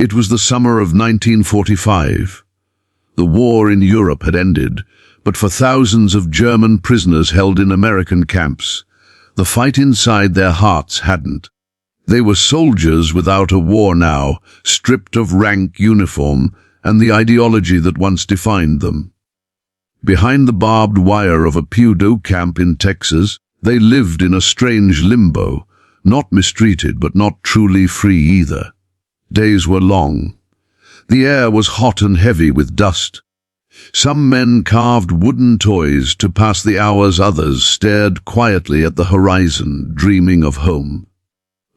It was the summer of 1945. The war in Europe had ended, but for thousands of German prisoners held in American camps, the fight inside their hearts hadn't. They were soldiers without a war now, stripped of rank, uniform, and the ideology that once defined them. Behind the barbed wire of a POW camp in Texas, they lived in a strange limbo, not mistreated but not truly free either. Days were long. The air was hot and heavy with dust. Some men carved wooden toys to pass the hours, others stared quietly at the horizon, dreaming of home.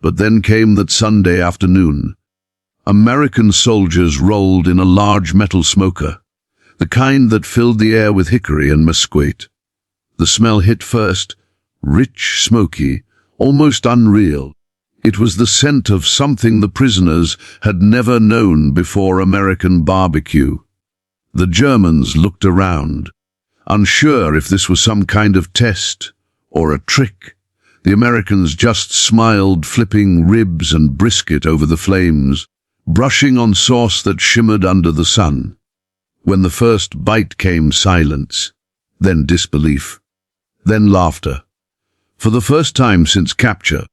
But then came that Sunday afternoon. American soldiers rolled in a large metal smoker, the kind that filled the air with hickory and mesquite. The smell hit first, rich, smoky, almost unreal. It was the scent of something the prisoners had never known before: American barbecue. The Germans looked around, unsure if this was some kind of test or a trick. The Americans just smiled, flipping ribs and brisket over the flames, brushing on sauce that shimmered under the sun. When the first bite came, silence, then disbelief, then laughter. For the first time since capture,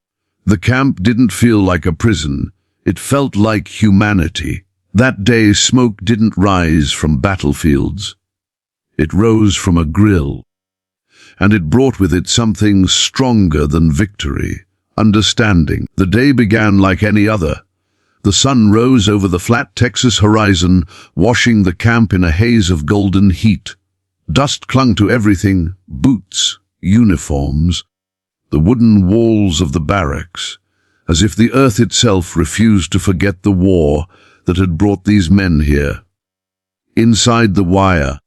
the camp didn't feel like a prison. It felt like humanity. That day, smoke didn't rise from battlefields. It rose from a grill, and it brought with it something stronger than victory: understanding. The day began like any other. The sun rose over the flat Texas horizon, washing the camp in a haze of golden heat. Dust clung to everything: boots, uniforms, the wooden walls of the barracks, as if the earth itself refused to forget the war that had brought these men here. Inside the wire,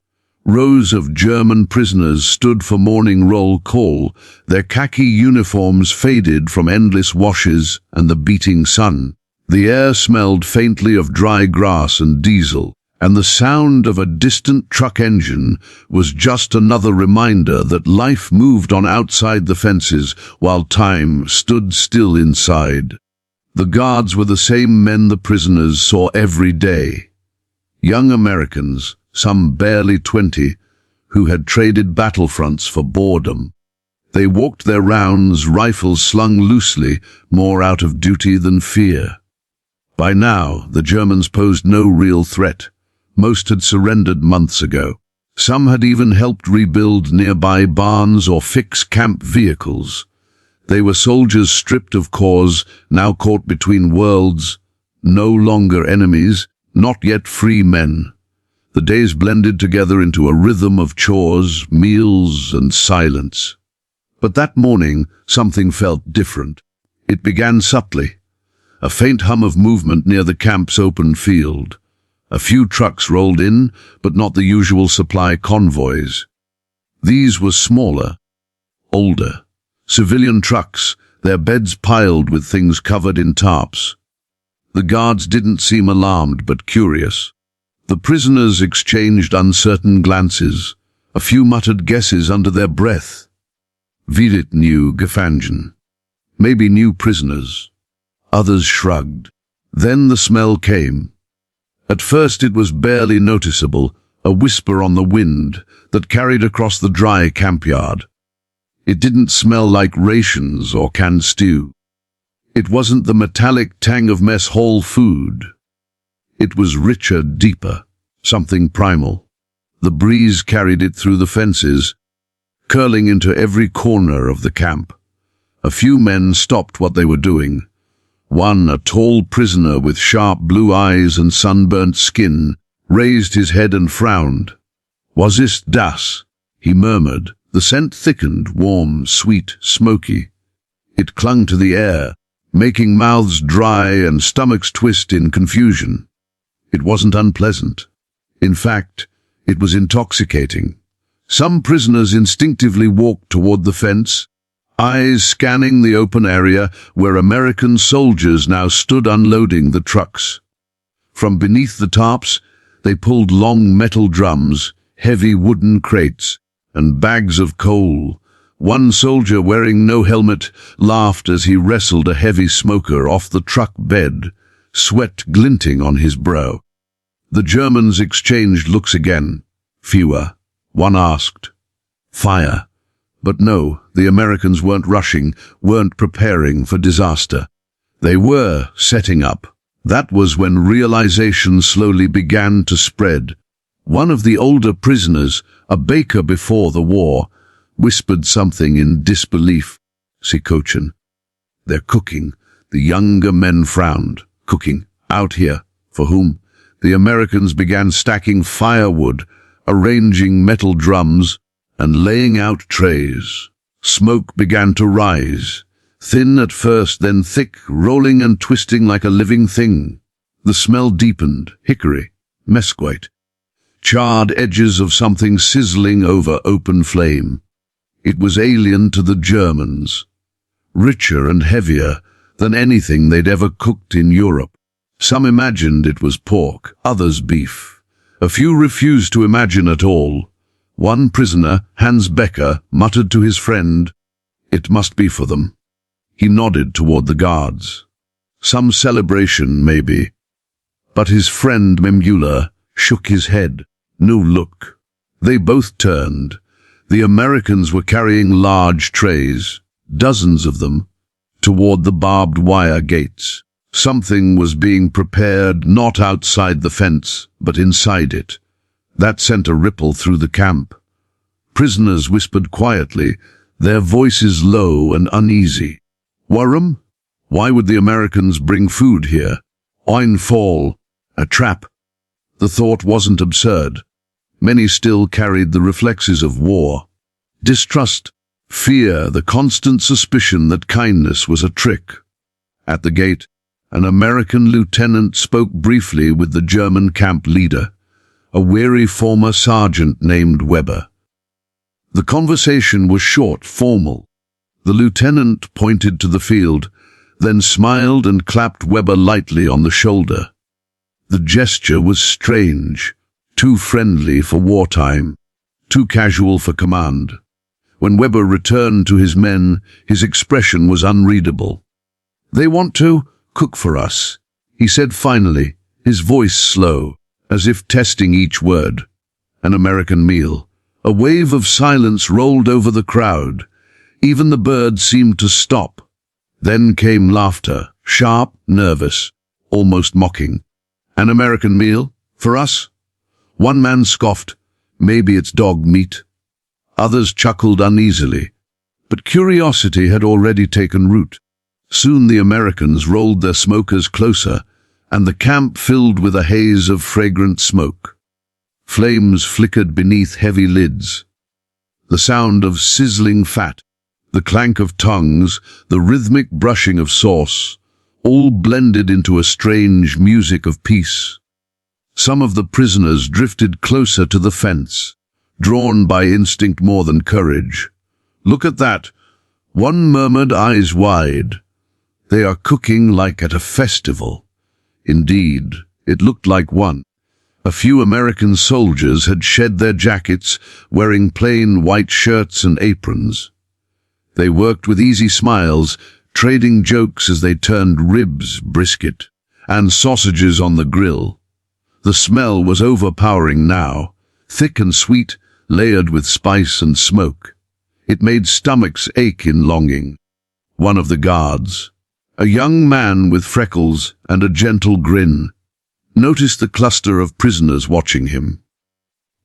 rows of German prisoners stood for morning roll call, their khaki uniforms faded from endless washes and the beating sun. The air smelled faintly of dry grass and diesel, and the sound of a distant truck engine was just another reminder that life moved on outside the fences while time stood still inside. The guards were the same men the prisoners saw every day. Young Americans, some barely 20, who had traded battlefronts for boredom. They walked their rounds, rifles slung loosely, more out of duty than fear. By now, the Germans posed no real threat. Most had surrendered months ago. Some had even helped rebuild nearby barns or fix camp vehicles. They were soldiers stripped of cause, now caught between worlds, no longer enemies, not yet free men. The days blended together into a rhythm of chores, meals, and silence. But that morning, something felt different. It began subtly. A faint hum of movement near the camp's open field. A few trucks rolled in, but not the usual supply convoys. These were smaller, older, civilian trucks, their beds piled with things covered in tarps. The guards didn't seem alarmed, but curious. The prisoners exchanged uncertain glances, a few muttered guesses under their breath. Vidit new Gefangen. Maybe new prisoners. Others shrugged. Then the smell came. At first it was barely noticeable, a whisper on the wind that carried across the dry campyard. It didn't smell like rations or canned stew. It wasn't the metallic tang of mess hall food. It was richer, deeper, something primal. The breeze carried it through the fences, curling into every corner of the camp. A few men stopped what they were doing. One, a tall prisoner with sharp blue eyes and sunburnt skin, raised his head and frowned. "Was ist das?" he murmured. The scent thickened, warm, sweet, smoky. It clung to the air, making mouths dry and stomachs twist in confusion. It wasn't unpleasant. In fact, it was intoxicating. Some prisoners instinctively walked toward the fence, eyes scanning the open area where American soldiers now stood unloading the trucks. From beneath the tarps, they pulled long metal drums, heavy wooden crates, and bags of coal. One soldier, wearing no helmet, laughed as he wrestled a heavy smoker off the truck bed, sweat glinting on his brow. The Germans exchanged looks again. Fewer. One asked, "Fire?" But no, the Americans weren't rushing, weren't preparing for disaster. They were setting up. That was when realization slowly began to spread. One of the older prisoners, a baker before the war, whispered something in disbelief. "Sikochin. They're cooking." The younger men frowned. Cooking? Out here? For whom? The Americans began stacking firewood, arranging metal drums, and laying out trays. Smoke began to rise, thin at first, then thick, rolling and twisting like a living thing. The smell deepened. Hickory, mesquite, charred edges of something sizzling over open flame. It was alien to the Germans, richer and heavier than anything they'd ever cooked in Europe. Some imagined it was pork, others beef. A few refused to imagine at all. One prisoner, Hans Becker, muttered to his friend, "It must be for them." He nodded toward the guards. Some celebration, maybe. But his friend Memula shook his head. No, look. They both turned. The Americans were carrying large trays, dozens of them, toward the barbed wire gates. Something was being prepared not outside the fence, but inside it. That sent a ripple through the camp. Prisoners whispered quietly, their voices low and uneasy. "Warum? Why would the Americans bring food here? Ein Fall, a trap." The thought wasn't absurd. Many still carried the reflexes of war. Distrust, fear, the constant suspicion that kindness was a trick. At the gate, an American lieutenant spoke briefly with the German camp leader, a weary former sergeant named Weber. The conversation was short, formal. The lieutenant pointed to the field, then smiled and clapped Weber lightly on the shoulder. The gesture was strange, too friendly for wartime, too casual for command. When Weber returned to his men, his expression was unreadable. "They want to cook for us," he said finally, his voice slow, as if testing each word. An American meal. A wave of silence rolled over the crowd. Even the birds seemed to stop. Then came laughter, sharp, nervous, almost mocking. "An American meal? For us?" One man scoffed, "Maybe it's dog meat." Others chuckled uneasily. But curiosity had already taken root. Soon the Americans rolled their smokers closer, and the camp filled with a haze of fragrant smoke. Flames flickered beneath heavy lids. The sound of sizzling fat, the clank of tongues, the rhythmic brushing of sauce, all blended into a strange music of peace. Some of the prisoners drifted closer to the fence, drawn by instinct more than courage. "Look at that," one murmured, eyes wide. "They are cooking like at a festival." Indeed, it looked like one. A few American soldiers had shed their jackets, wearing plain white shirts and aprons. They worked with easy smiles, trading jokes as they turned ribs, brisket, and sausages on the grill. The smell was overpowering now, thick and sweet, layered with spice and smoke. It made stomachs ache in longing. One of the guards, a young man with freckles and a gentle grin, noticed the cluster of prisoners watching him.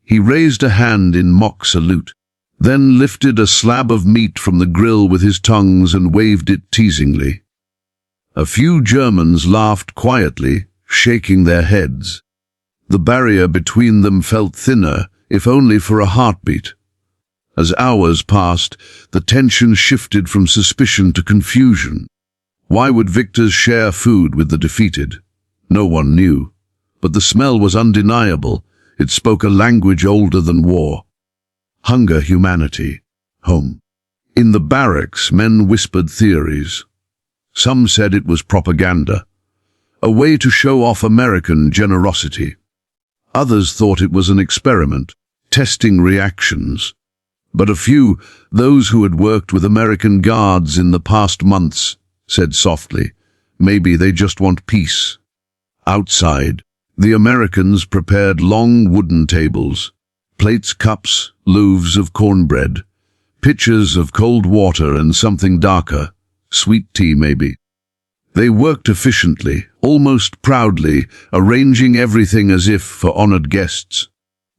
He raised a hand in mock salute, then lifted a slab of meat from the grill with his tongues and waved it teasingly. A few Germans laughed quietly, shaking their heads. The barrier between them felt thinner, if only for a heartbeat. As hours passed, the tension shifted from suspicion to confusion. Why would victors share food with the defeated? No one knew. But the smell was undeniable. It spoke a language older than war. Hunger, humanity, home. In the barracks, men whispered theories. Some said it was propaganda, a way to show off American generosity. Others thought it was an experiment, testing reactions. But a few, those who had worked with American guards in the past months, said softly, "Maybe they just want peace." Outside, the Americans prepared long wooden tables, plates, cups, loaves of cornbread, pitchers of cold water and something darker, sweet tea maybe. They worked efficiently, almost proudly, arranging everything as if for honored guests.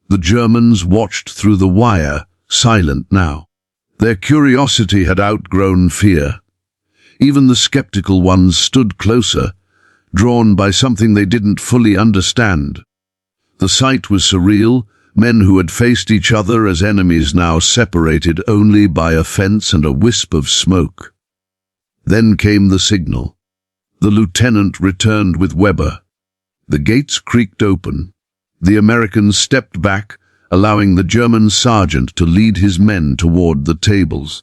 The Germans watched through the wire, silent now. Their curiosity had outgrown fear. Even the skeptical ones stood closer, drawn by something they didn't fully understand. The sight was surreal. Men who had faced each other as enemies now separated only by a fence and a wisp of smoke. Then came the signal. The lieutenant returned with Weber. The gates creaked open. The Americans stepped back, allowing the German sergeant to lead his men toward the tables.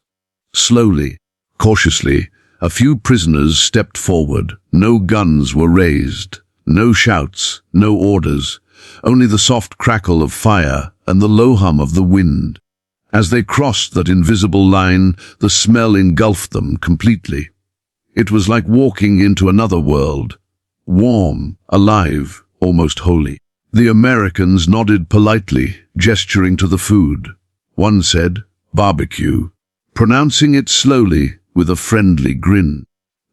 Slowly, cautiously, a few prisoners stepped forward. No guns were raised, no shouts, no orders, only the soft crackle of fire and the low hum of the wind. As they crossed that invisible line, the smell engulfed them completely. It was like walking into another world, warm, alive, almost holy. The Americans nodded politely, gesturing to the food. One said, "Barbecue," pronouncing it slowly with a friendly grin.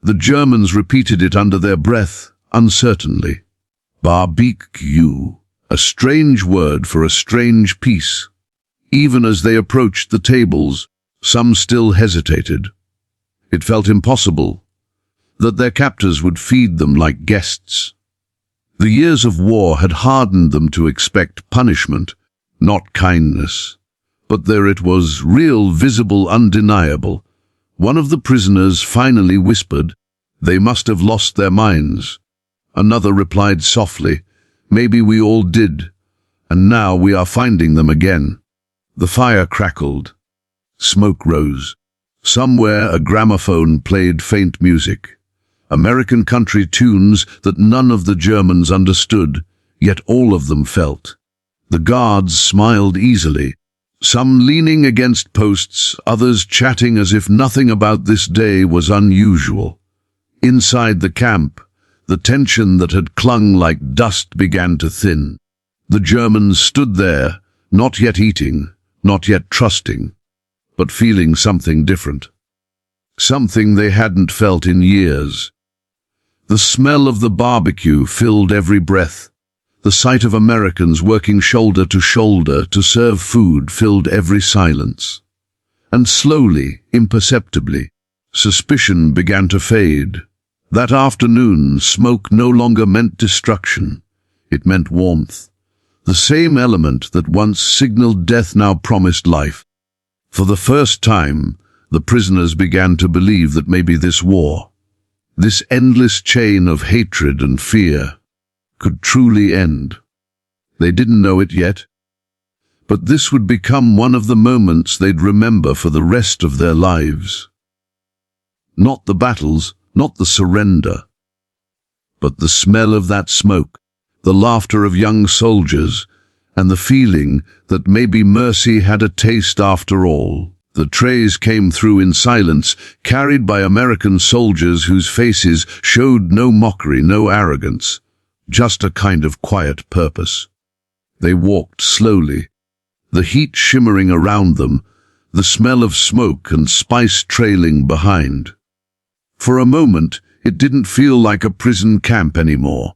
The Germans repeated it under their breath, uncertainly. Barbecue, a strange word for a strange piece. Even as they approached the tables, some still hesitated. It felt impossible that their captors would feed them like guests. The years of war had hardened them to expect punishment, not kindness. But there it was, real, visible, undeniable. One of the prisoners finally whispered, "They must have lost their minds." Another replied softly, "Maybe we all did, and now we are finding them again." The fire crackled. Smoke rose. Somewhere a gramophone played faint music. American country tunes that none of the Germans understood, yet all of them felt. The guards smiled easily, some leaning against posts, others chatting as if nothing about this day was unusual. Inside the camp, the tension that had clung like dust began to thin. The Germans stood there, not yet eating, not yet trusting, but feeling something different. Something they hadn't felt in years. The smell of the barbecue filled every breath. The sight of Americans working shoulder to shoulder to serve food filled every silence. And slowly, imperceptibly, suspicion began to fade. That afternoon, smoke no longer meant destruction. It meant warmth. The same element that once signaled death now promised life. For the first time, the prisoners began to believe that maybe this war, this endless chain of hatred and fear, could truly end. They didn't know it yet, but this would become one of the moments they'd remember for the rest of their lives. Not the battles, not the surrender, but the smell of that smoke, the laughter of young soldiers, and the feeling that maybe mercy had a taste after all. The trays came through in silence, carried by American soldiers whose faces showed no mockery, no arrogance, just a kind of quiet purpose. They walked slowly, the heat shimmering around them, the smell of smoke and spice trailing behind. For a moment, it didn't feel like a prison camp anymore.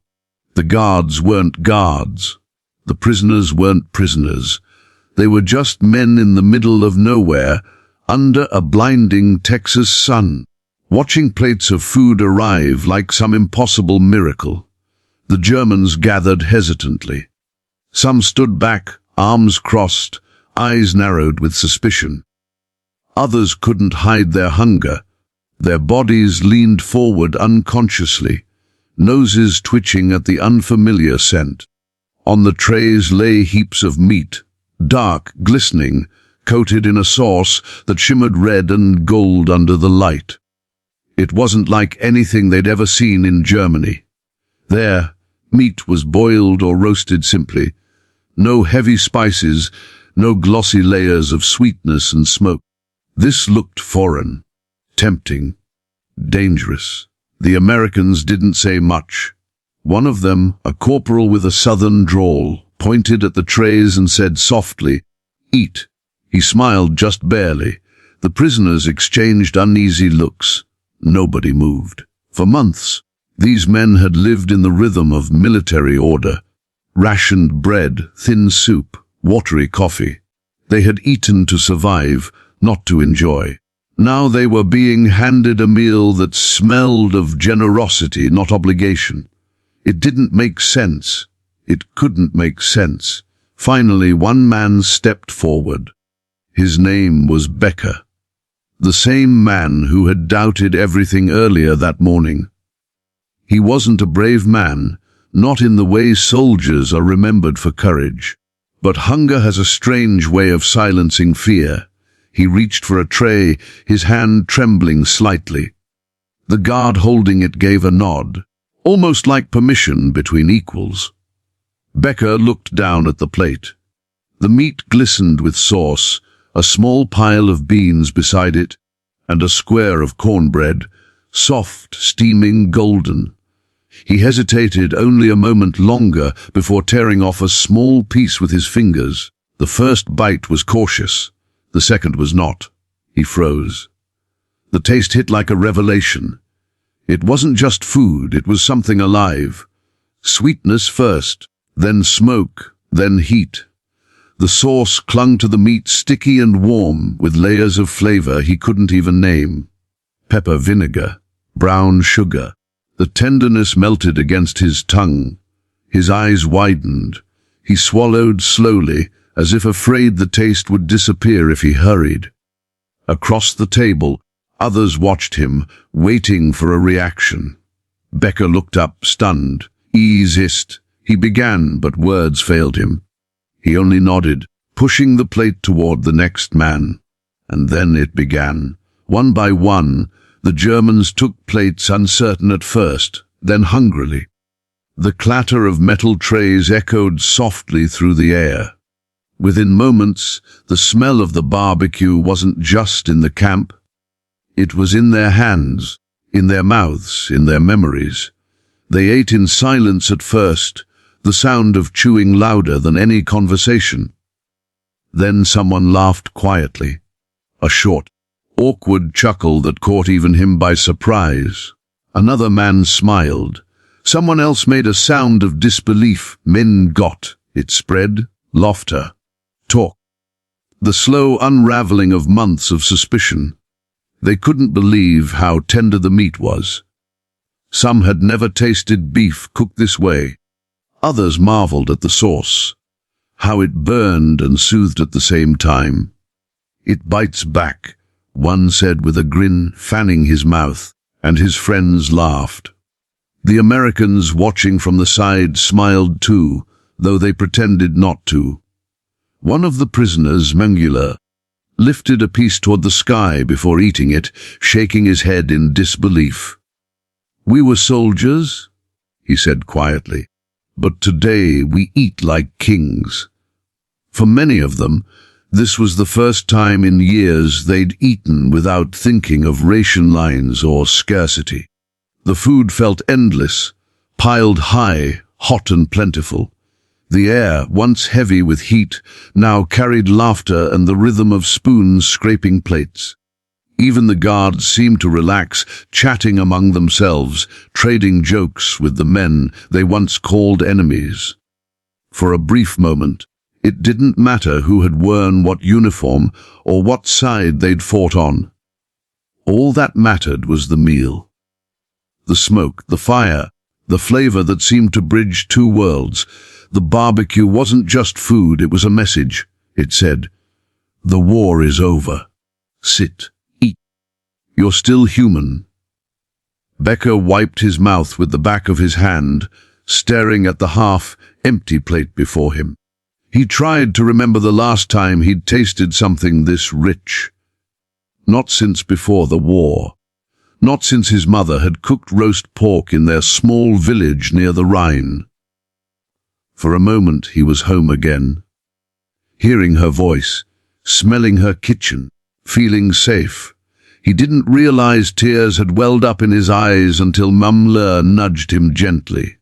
The guards weren't guards. The prisoners weren't prisoners. They were just men in the middle of nowhere, under a blinding Texas sun, watching plates of food arrive like some impossible miracle. The Germans gathered hesitantly. Some stood back, arms crossed, eyes narrowed with suspicion. Others couldn't hide their hunger. Their bodies leaned forward unconsciously, noses twitching at the unfamiliar scent. On the trays lay heaps of meat, dark, glistening, coated in a sauce that shimmered red and gold under the light. It wasn't like anything they'd ever seen in Germany. There, meat was boiled or roasted simply. No heavy spices, no glossy layers of sweetness and smoke. This looked foreign, tempting, dangerous. The Americans didn't say much. One of them, a corporal with a southern drawl, pointed at the trays and said softly, "Eat." He smiled just barely. The prisoners exchanged uneasy looks. Nobody moved. For months, these men had lived in the rhythm of military order. Rationed bread, thin soup, watery coffee. They had eaten to survive, not to enjoy. Now they were being handed a meal that smelled of generosity, not obligation. It didn't make sense. It couldn't make sense. Finally, one man stepped forward. His name was Becker. The same man who had doubted everything earlier that morning. He wasn't a brave man, not in the way soldiers are remembered for courage. But hunger has a strange way of silencing fear. He reached for a tray, his hand trembling slightly. The guard holding it gave a nod, almost like permission between equals. Becker looked down at the plate. The meat glistened with sauce, a small pile of beans beside it, and a square of cornbread, soft, steaming, golden. He hesitated only a moment longer before tearing off a small piece with his fingers. The first bite was cautious. The second was not. He froze. The taste hit like a revelation. It wasn't just food, it was something alive. Sweetness first, then smoke, then heat. The sauce clung to the meat, sticky and warm, with layers of flavor he couldn't even name. Pepper, vinegar, brown sugar. The tenderness melted against his tongue. His eyes widened. He swallowed slowly, as if afraid the taste would disappear if he hurried. Across the table, others watched him, waiting for a reaction. Becker looked up, stunned. "Ease hist," he began, but words failed him. He only nodded, pushing the plate toward the next man. And then it began. One by one, the Germans took plates, uncertain at first, then hungrily. The clatter of metal trays echoed softly through the air. Within moments, the smell of the barbecue wasn't just in the camp. It was in their hands, in their mouths, in their memories. They ate in silence at first, the sound of chewing louder than any conversation. Then someone laughed quietly, a short, awkward chuckle that caught even him by surprise. Another man smiled. Someone else made a sound of disbelief. Men got. It spread. Laughter. Talk. The slow unraveling of months of suspicion. They couldn't believe how tender the meat was. Some had never tasted beef cooked this way. Others marveled at the sauce, how it burned and soothed at the same time. "It bites back," one said with a grin, fanning his mouth, and his friends laughed. The Americans watching from the side smiled too, though they pretended not to. One of the prisoners, Mengele, lifted a piece toward the sky before eating it, shaking his head in disbelief. "We were soldiers," he said quietly, "but today we eat like kings." For many of them, this was the first time in years they'd eaten without thinking of ration lines or scarcity. The food felt endless, piled high, hot and plentiful. The air, once heavy with heat, now carried laughter and the rhythm of spoons scraping plates. Even the guards seemed to relax, chatting among themselves, trading jokes with the men they once called enemies. For a brief moment, it didn't matter who had worn what uniform or what side they'd fought on. All that mattered was the meal. The smoke, the fire, the flavor that seemed to bridge two worlds. The barbecue wasn't just food, it was a message. It said, "The war is over. Sit, eat. You're still human." Becker wiped his mouth with the back of his hand, staring at the half-empty plate before him. He tried to remember the last time he'd tasted something this rich. Not since before the war. Not since his mother had cooked roast pork in their small village near the Rhine. For a moment he was home again, hearing her voice, smelling her kitchen, feeling safe. He didn't realize tears had welled up in his eyes until Mamle nudged him gently.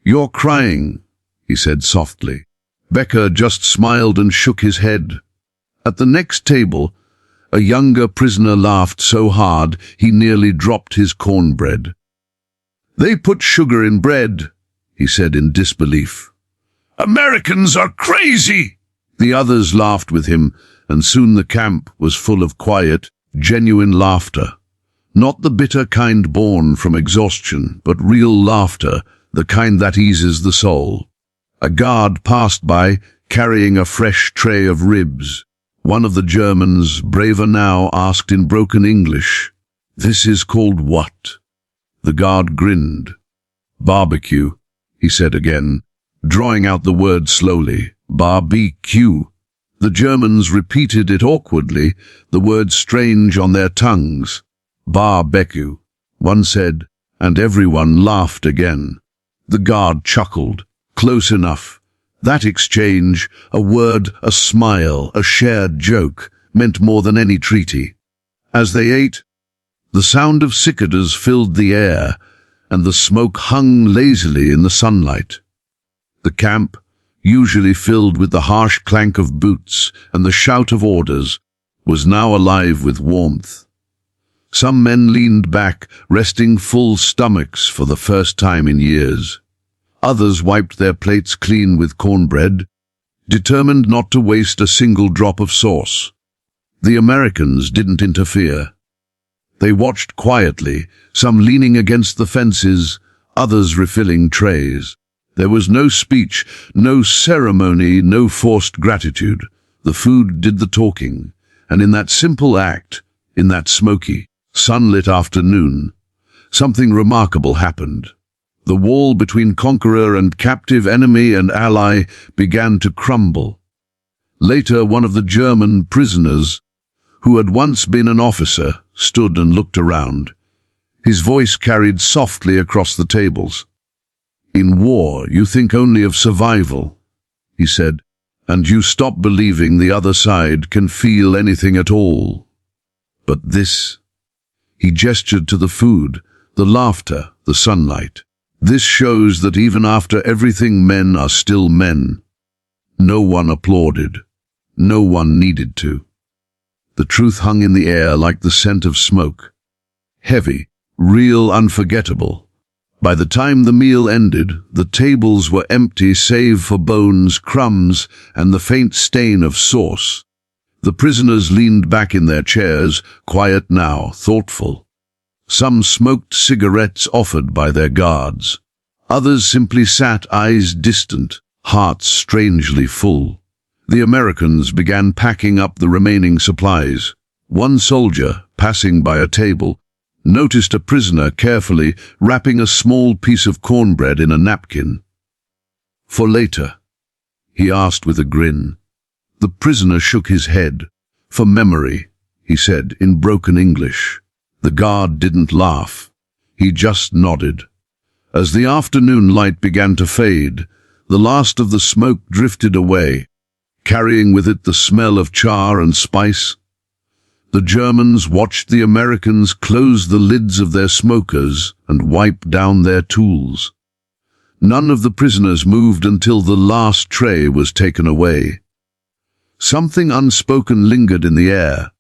"You're crying," he said softly. Becker just smiled and shook his head. At the next table, a younger prisoner laughed so hard he nearly dropped his cornbread. "They put sugar in bread," he said in disbelief. "Americans are crazy!" The others laughed with him, and soon the camp was full of quiet, genuine laughter. Not the bitter kind born from exhaustion, but real laughter, the kind that eases the soul. A guard passed by, carrying a fresh tray of ribs. One of the Germans, braver now, asked in broken English, "This is called what?" The guard grinned. "Barbecue," he said again, drawing out the word slowly. "Barbecue." The Germans repeated it awkwardly, the word strange on their tongues. "Barbecue," one said, and everyone laughed again. The guard chuckled. Close enough. That exchange, a word, a smile, a shared joke, meant more than any treaty. As they ate, the sound of cicadas filled the air, and the smoke hung lazily in the sunlight. The camp, usually filled with the harsh clank of boots and the shout of orders, was now alive with warmth. Some men leaned back, resting full stomachs for the first time in years. Others wiped their plates clean with cornbread, determined not to waste a single drop of sauce. The Americans didn't interfere. They watched quietly, some leaning against the fences, others refilling trays. There was no speech, no ceremony, no forced gratitude. The food did the talking, and in that simple act, in that smoky, sunlit afternoon, something remarkable happened. The wall between conqueror and captive, enemy and ally, began to crumble. Later, one of the German prisoners, who had once been an officer, stood and looked around. His voice carried softly across the tables. "In war, you think only of survival," he said, "and you stop believing the other side can feel anything at all. But this," he gestured to the food, the laughter, the sunlight. "This shows that even after everything, men are still men." No one applauded. No one needed to. The truth hung in the air like the scent of smoke. Heavy, real, unforgettable. By the time the meal ended, the tables were empty save for bones, crumbs, and the faint stain of sauce. The prisoners leaned back in their chairs, quiet now, thoughtful. Some smoked cigarettes offered by their guards. Others simply sat, eyes distant, hearts strangely full. The Americans began packing up the remaining supplies. One soldier, passing by a table, noticed a prisoner carefully wrapping a small piece of cornbread in a napkin. "For later?" he asked with a grin. The prisoner shook his head. "For memory," he said in broken English. The guard didn't laugh. He just nodded. As the afternoon light began to fade, the last of the smoke drifted away, carrying with it the smell of char and spice. The Germans watched the Americans close the lids of their smokers and wipe down their tools. None of the prisoners moved until the last tray was taken away. Something unspoken lingered in the air.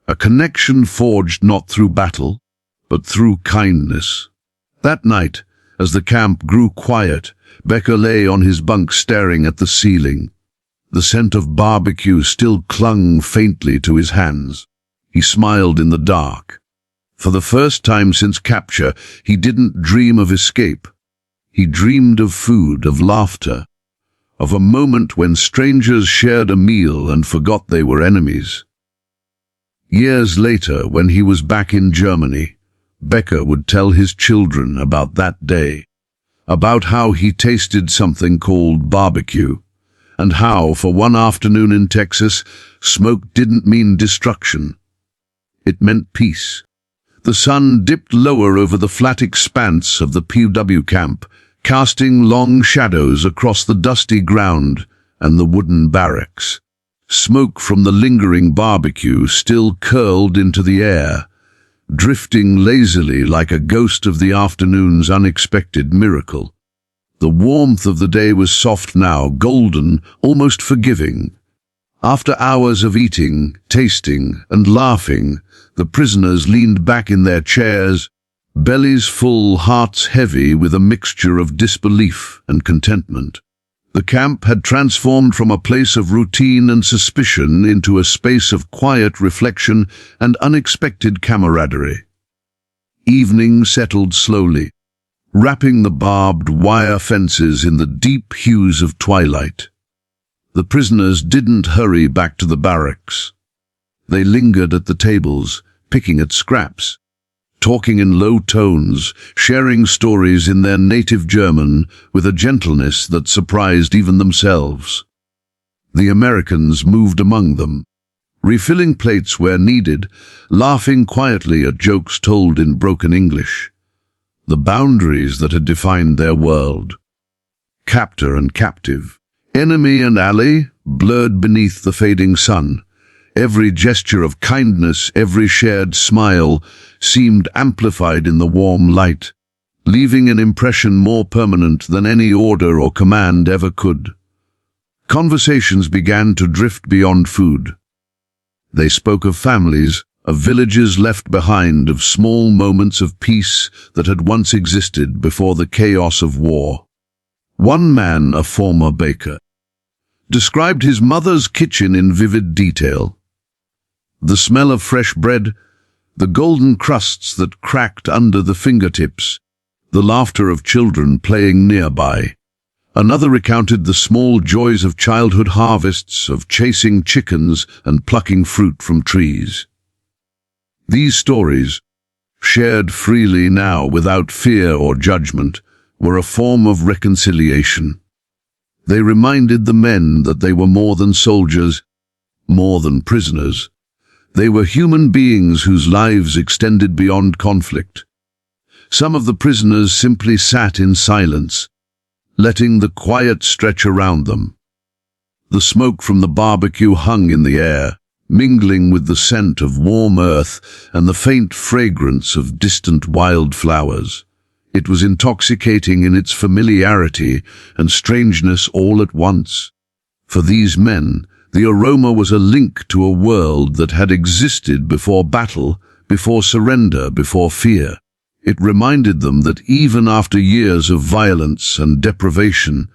A connection forged not through battle, but through kindness. That night, as the camp grew quiet, Becker lay on his bunk staring at the ceiling. The scent of barbecue still clung faintly to his hands. He smiled in the dark. For the first time since capture, he didn't dream of escape. He dreamed of food, of laughter, of a moment when strangers shared a meal and forgot they were enemies. Years later, when he was back in Germany, Becker would tell his children about that day, about how he tasted something called barbecue, and how, for one afternoon in Texas, smoke didn't mean destruction. It meant peace. The sun dipped lower over the flat expanse of the POW camp, casting long shadows across the dusty ground and the wooden barracks. Smoke from the lingering barbecue still curled into the air, drifting lazily like a ghost of the afternoon's unexpected miracle. The warmth of the day was soft now, golden, almost forgiving. After hours of eating, tasting, and laughing, the prisoners leaned back in their chairs, bellies full, hearts heavy with a mixture of disbelief and contentment. The camp had transformed from a place of routine and suspicion into a space of quiet reflection and unexpected camaraderie. Evening settled slowly, wrapping the barbed wire fences in the deep hues of twilight. The prisoners didn't hurry back to the barracks. They lingered at the tables, picking at scraps, talking in low tones, sharing stories in their native German with a gentleness that surprised even themselves. The Americans moved among them, refilling plates where needed, laughing quietly at jokes told in broken English. The boundaries that had defined their world, captor and captive, enemy and ally, blurred beneath the fading sun. Every gesture of kindness, every shared smile, seemed amplified in the warm light, leaving an impression more permanent than any order or command ever could. Conversations began to drift beyond food. They spoke of families, of villages left behind, of small moments of peace that had once existed before the chaos of war. One man, a former baker, described his mother's kitchen in vivid detail. The smell of fresh bread, the golden crusts that cracked under the fingertips, the laughter of children playing nearby. Another recounted the small joys of childhood harvests, of chasing chickens and plucking fruit from trees. These stories, shared freely now without fear or judgment, were a form of reconciliation. They reminded the men that they were more than soldiers, more than prisoners. They were human beings whose lives extended beyond conflict. Some of the prisoners simply sat in silence, letting the quiet stretch around them. The smoke from the barbecue hung in the air, mingling with the scent of warm earth and the faint fragrance of distant wildflowers. It was intoxicating in its familiarity and strangeness all at once. For these men, the aroma was a link to a world that had existed before battle, before surrender, before fear. It reminded them that even after years of violence and deprivation,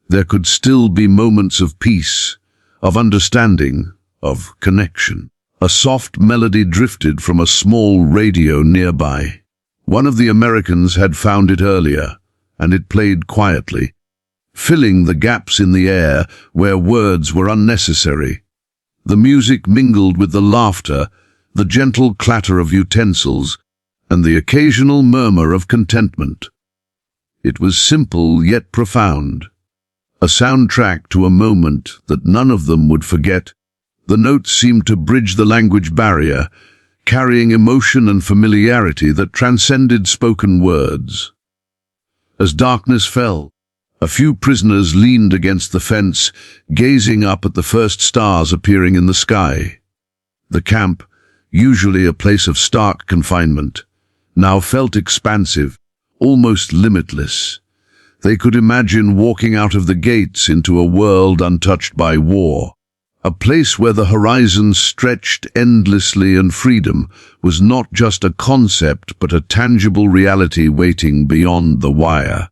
there could still be moments of peace, of understanding, of connection. A soft melody drifted from a small radio nearby. One of the Americans had found it earlier, and it played quietly, filling the gaps in the air where words were unnecessary. The music mingled with the laughter, the gentle clatter of utensils, and the occasional murmur of contentment. It was simple yet profound, a soundtrack to a moment that none of them would forget. The notes seemed to bridge the language barrier, carrying emotion and familiarity that transcended spoken words. As darkness fell, a few prisoners leaned against the fence, gazing up at the first stars appearing in the sky. The camp, usually a place of stark confinement, now felt expansive, almost limitless. They could imagine walking out of the gates into a world untouched by war, a place where the horizon stretched endlessly and freedom was not just a concept but a tangible reality waiting beyond the wire.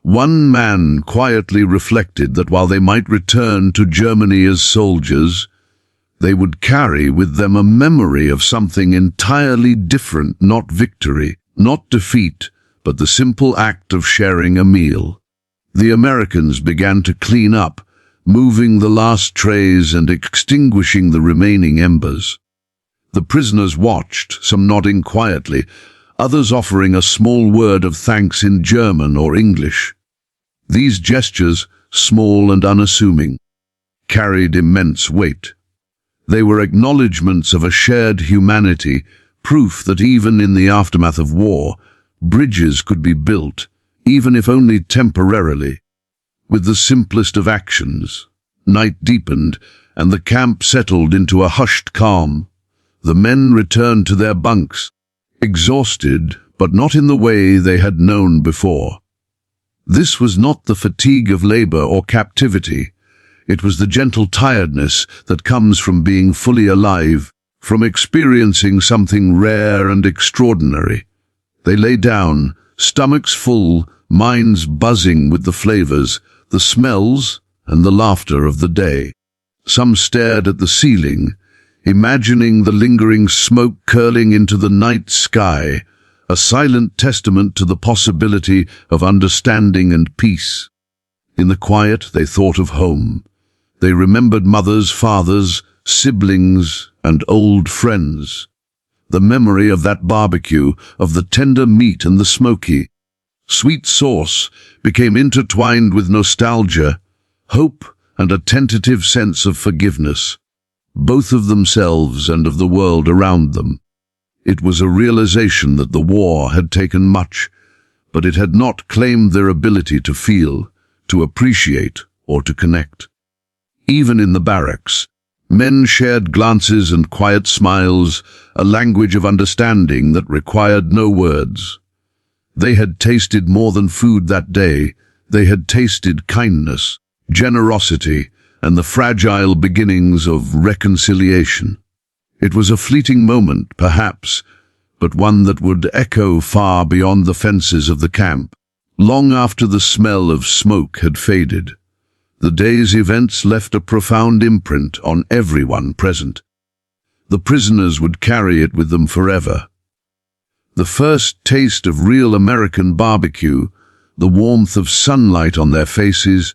One man quietly reflected that while they might return to Germany as soldiers, they would carry with them a memory of something entirely different, not victory, not defeat, but the simple act of sharing a meal. The Americans began to clean up, moving the last trays and extinguishing the remaining embers. The prisoners watched, some nodding quietly, others offering a small word of thanks in German or English. These gestures, small and unassuming, carried immense weight. They were acknowledgments of a shared humanity, proof that even in the aftermath of war, bridges could be built, even if only temporarily, with the simplest of actions. Night deepened, and the camp settled into a hushed calm. The men returned to their bunks, exhausted, but not in the way they had known before. This was not the fatigue of labor or captivity. It was the gentle tiredness that comes from being fully alive, from experiencing something rare and extraordinary. They lay down, stomachs full, minds buzzing with the flavors, the smells, and the laughter of the day. Some stared at the ceiling, imagining the lingering smoke curling into the night sky, a silent testament to the possibility of understanding and peace. In the quiet, they thought of home. They remembered mothers, fathers, siblings, and old friends. The memory of that barbecue, of the tender meat and the smoky, sweet sauce became intertwined with nostalgia, hope, and a tentative sense of forgiveness, both of themselves and of the world around them. It was a realization that the war had taken much, but it had not claimed their ability to feel, to appreciate, or to connect. Even in the barracks, men shared glances and quiet smiles, a language of understanding that required no words. They had tasted more than food that day. They had tasted kindness, generosity, and the fragile beginnings of reconciliation. It was a fleeting moment, perhaps, but one that would echo far beyond the fences of the camp, long after the smell of smoke had faded. The day's events left a profound imprint on everyone present. The prisoners would carry it with them forever. The first taste of real American barbecue, the warmth of sunlight on their faces,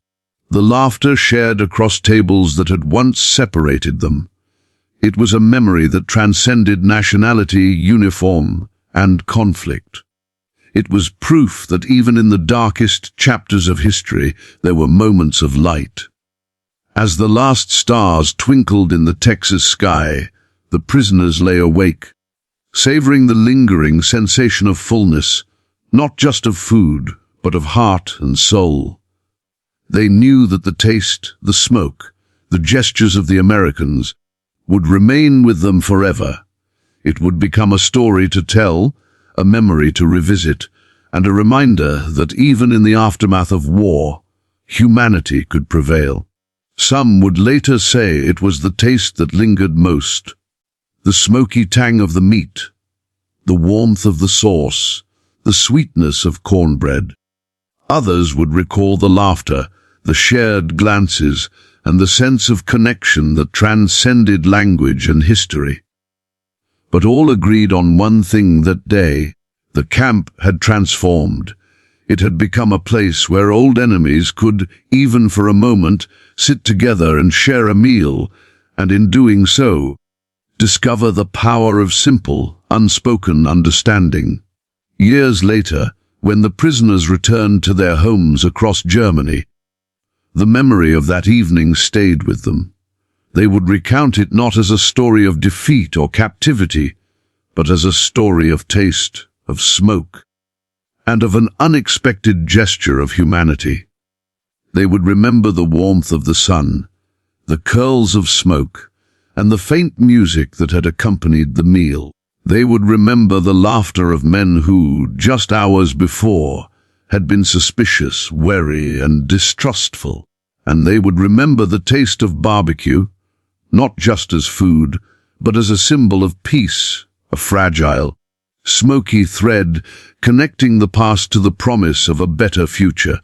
the laughter shared across tables that had once separated them. It was a memory that transcended nationality, uniform, and conflict. It was proof that even in the darkest chapters of history, there were moments of light. As the last stars twinkled in the Texas sky, the prisoners lay awake, savoring the lingering sensation of fullness, not just of food, but of heart and soul. They knew that the taste, the smoke, the gestures of the Americans would remain with them forever. It would become a story to tell, a memory to revisit, and a reminder that even in the aftermath of war, humanity could prevail. Some would later say it was the taste that lingered most, the smoky tang of the meat, the warmth of the sauce, the sweetness of cornbread. Others would recall the laughter, the shared glances, and the sense of connection that transcended language and history. But all agreed on one thing that day: the camp had transformed. It had become a place where old enemies could, even for a moment, sit together and share a meal, and in doing so, discover the power of simple, unspoken understanding. Years later, when the prisoners returned to their homes across Germany, the memory of that evening stayed with them. They would recount it not as a story of defeat or captivity, but as a story of taste, of smoke, and of an unexpected gesture of humanity. They would remember the warmth of the sun, the curls of smoke, and the faint music that had accompanied the meal. They would remember the laughter of men who, just hours before, had been suspicious, wary, and distrustful. And they would remember the taste of barbecue, not just as food, but as a symbol of peace, a fragile, smoky thread connecting the past to the promise of a better future.